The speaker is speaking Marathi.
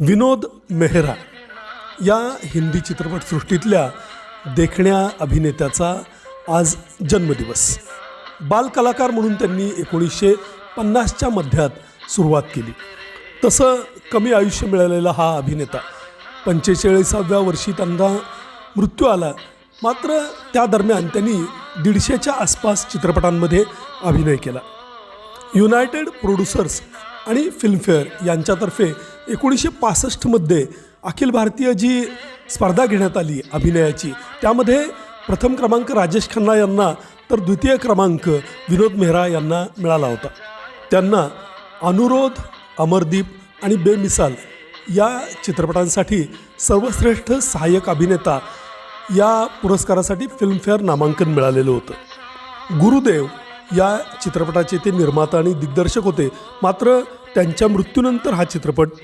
विनोद मेहरा या हिंदी चित्रपटसृष्टीतल्या देखण्या अभिनेत्याचा आज जन्मदिवस. बालकलाकार म्हणून त्यांनी 1950च्या मध्यात सुरुवात केली. तसं कमी आयुष्य मिळालेला हा अभिनेता 45व्या वर्षी त्यांना मृत्यू आला. मात्र त्या दरम्यान त्यांनी 150च्या आसपास चित्रपटांमध्ये अभिनय केला. युनायटेड प्रोड्युसर्स आणि फिल्मफेअर यांच्यातर्फे 1965मध्ये अखिल भारतीय जी स्पर्धा घेण्यात आली अभिनयाची, त्यामध्ये प्रथम क्रमांक राजेश खन्ना यांना तर द्वितीय क्रमांक विनोद मेहरा यांना मिळाला होता. त्यांना अनुरोध, अमरदीप आणि बेमिसाल या चित्रपटांसाठी सर्वश्रेष्ठ सहाय्यक अभिनेता या पुरस्कारासाठी फिल्मफेअर नामांकन मिळालेलं होतं. गुरुदेव या चित्रपटाचे ते निर्माता आणि दिग्दर्शक होते. मात्र त्यांच्या मृत्यूनंतर हा चित्रपट